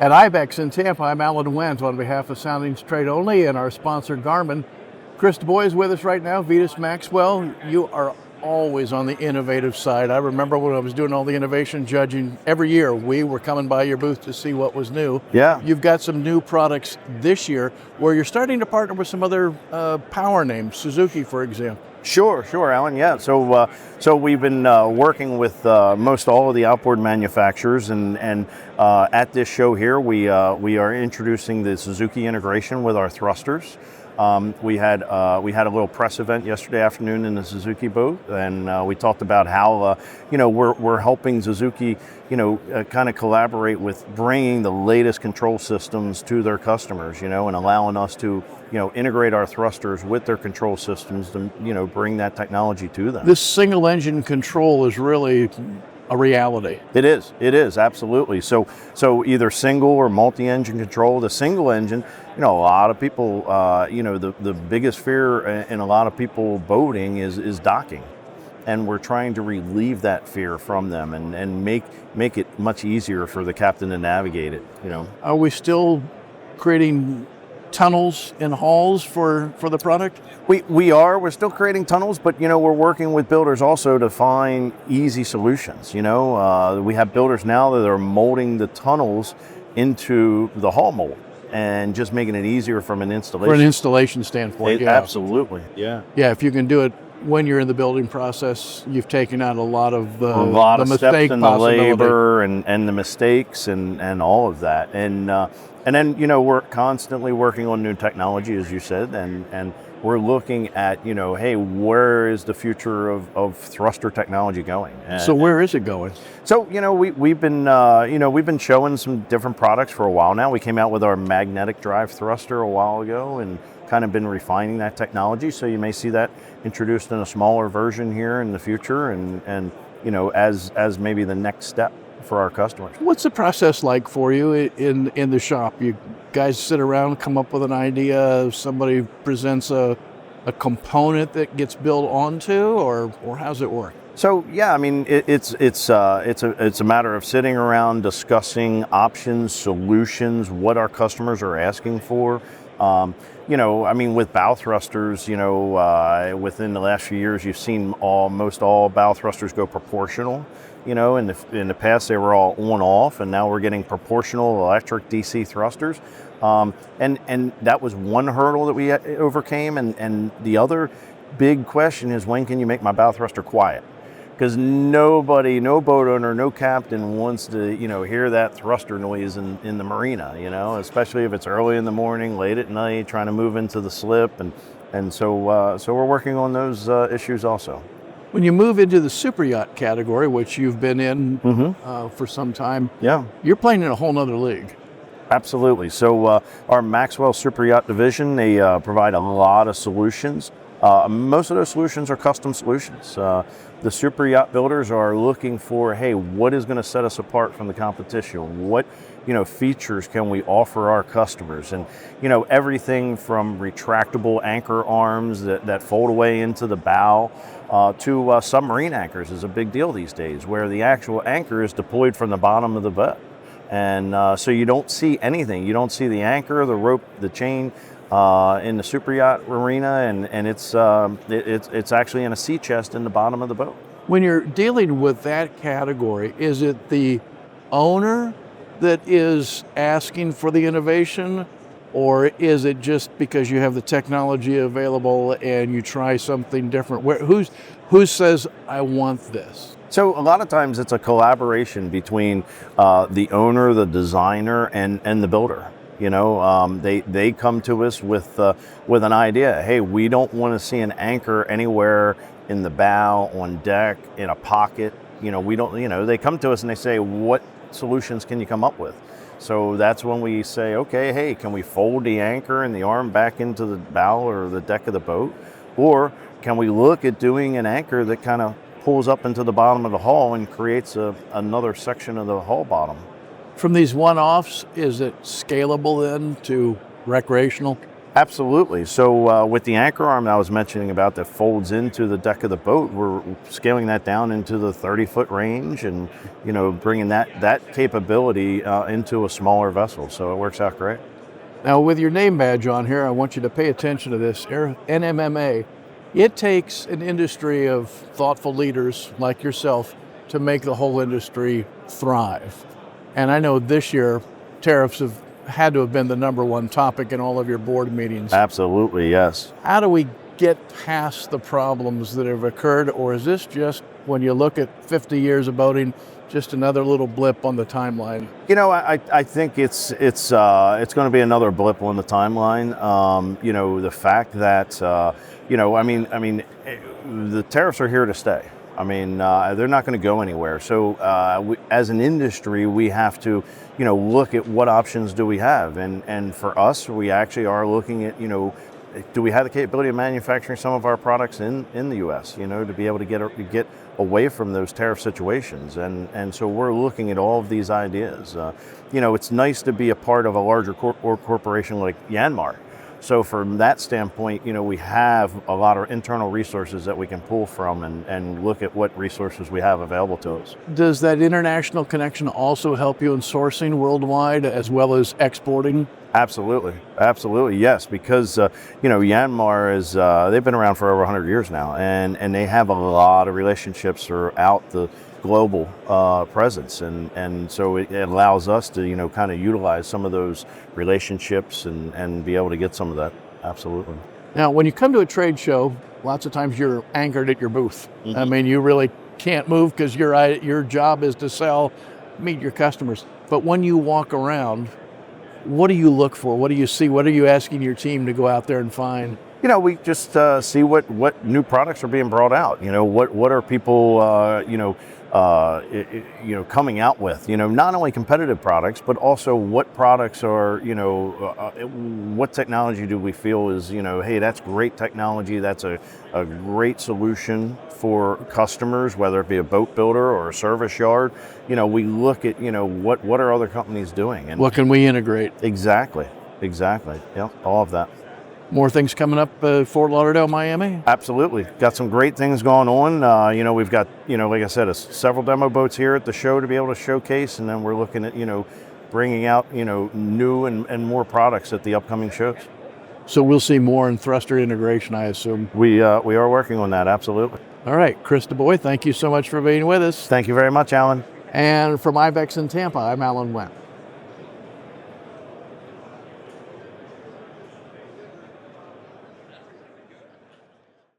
At IBEX in Tampa, I'm Alan Wendt on behalf of Soundings Trade Only and our sponsor Garmin. Chris DeBoy is with us right now. Vetus Maxwell, you are always on the innovative side. I remember when I was doing all the innovation judging every year, we were coming by your booth to see what was new. Yeah. You've got some new products this year where you're starting to partner with some other power names, Suzuki, for example. Sure, Alan. Yeah. So we've been working with most all of the outboard manufacturers, and at this show here, we are introducing the Suzuki integration with our thrusters. We had a little press event yesterday afternoon in the Suzuki booth, and we talked about how we're helping Suzuki kind of collaborate with bringing the latest control systems to their customers, and allowing us to integrate our thrusters with their control systems to bring that technology to them. This single engine control is really a reality. It is absolutely. So either single or multi-engine control. The single engine, a lot of people, the biggest fear in a lot of people boating is docking, and we're trying to relieve that fear from them and make it much easier for the captain to navigate it. Are we still creating tunnels in hulls for the product? We're still creating tunnels, but we're working with builders also to find easy solutions. We have builders now that are molding the tunnels into the hull mold and just making it easier from an installation. For an installation standpoint, yeah. Absolutely, yeah. Yeah, if you can do it when you're in the building process, you've taken out a lot of the steps in the labor and the mistakes and all of that. And then we're constantly working on new technology, as you said, and we're looking at hey, where is the future of thruster technology going? So where is it going? So we've been showing some different products for a while now. We came out with our magnetic drive thruster a while ago and kind of been refining that technology. So you may see that introduced in a smaller version here in the future, and as maybe the next step for our customers. What's the process like for you in the shop? You guys sit around, come up with an idea, somebody presents a component that gets built onto, or how's it work? So yeah, I mean it's a matter of sitting around discussing options, solutions, what our customers are asking for. With bow thrusters, within the last few years, you've seen most all bow thrusters go proportional. In the past they were all on-off, and now we're getting proportional electric DC thrusters. And that was one hurdle that we overcame. And the other big question is, when can you make my bow thruster quiet? Because no boat owner, no captain wants to, hear that thruster noise in the marina, especially if it's early in the morning, late at night, trying to move into the slip. And so we're working on those issues also. When you move into the super yacht category, which you've been in for some time, yeah, you're playing in a whole nother league. Absolutely. So our Maxwell Super Yacht division, they provide a lot of solutions. Most of those solutions are custom solutions. The super yacht builders are looking for, hey, what is going to set us apart from the competition? What features can we offer our customers? And everything from retractable anchor arms that fold away into the bow to submarine anchors is a big deal these days, where the actual anchor is deployed from the bottom of the boat. And so you don't see anything. You don't see the anchor, the rope, the chain in the super yacht arena, and it's actually in a sea chest in the bottom of the boat. When you're dealing with that category, is it the owner that is asking for the innovation, or is it just because you have the technology available and you try something different? Who says, I want this? So a lot of times it's a collaboration between the owner, the designer, and the builder. They come to us with an idea. Hey, we don't want to see an anchor anywhere in the bow, on deck, in a pocket. We don't. They come to us and they say, what solutions can you come up with? So that's when we say, okay, hey, can we fold the anchor and the arm back into the bow or the deck of the boat, or can we look at doing an anchor that kind of pulls up into the bottom of the hull and creates another section of the hull bottom? From these one-offs, is it scalable then to recreational? Absolutely. So with the anchor arm that I was mentioning about that folds into the deck of the boat, we're scaling that down into the 30-foot range, and bringing that capability into a smaller vessel. So it works out great. Now, with your name badge on here, I want you to pay attention to this. NMMA. It takes an industry of thoughtful leaders like yourself to make the whole industry thrive. And I know this year tariffs have had to have been the number one topic in all of your board meetings. Absolutely, yes. How do we get past the problems that have occurred, or is this just, when you look at 50 years of boating, just another little blip on the timeline? I think it's going to be another blip on the timeline. The fact that the tariffs are here to stay. They're not going to go anywhere. So as an industry, we have to, look at what options do we have. And for us, we actually are looking at, do we have the capability of manufacturing some of our products in the U.S., to be able to get away from those tariff situations. And so we're looking at all of these ideas. It's nice to be a part of a larger corporation like Yanmar. So from that standpoint, we have a lot of internal resources that we can pull from and look at what resources we have available to us. Does that international connection also help you in sourcing worldwide as well as exporting? Absolutely, yes. Because Yanmar is they've been around for over 100 years now, and they have a lot of relationships throughout the global presence, and so it allows us to kind of utilize some of those relationships and be able to get some of that. Absolutely. Now, when you come to a trade show, lots of times you're anchored at your booth. Mm-hmm. You really can't move because your job is to sell, meet your customers. But when you walk around, what do you look for? What do you see? What are you asking your team to go out there and find? We just see what new products are being brought out. What are people coming out with. Not only competitive products, but also what products are what technology do we feel is hey, that's great technology. That's a great solution for customers, whether it be a boat builder or a service yard. We look at what are other companies doing and what can we integrate. Exactly. Yeah, all of that. More things coming up, Fort Lauderdale, Miami? Absolutely. Got some great things going on. We've got, like I said, several demo boats here at the show to be able to showcase, and then we're looking at, bringing out, new and more products at the upcoming shows. So we'll see more in thruster integration, I assume. We are working on that, absolutely. All right, Chris DeBoy, thank you so much for being with us. Thank you very much, Alan. And from IBEX in Tampa, I'm Alan Wendt.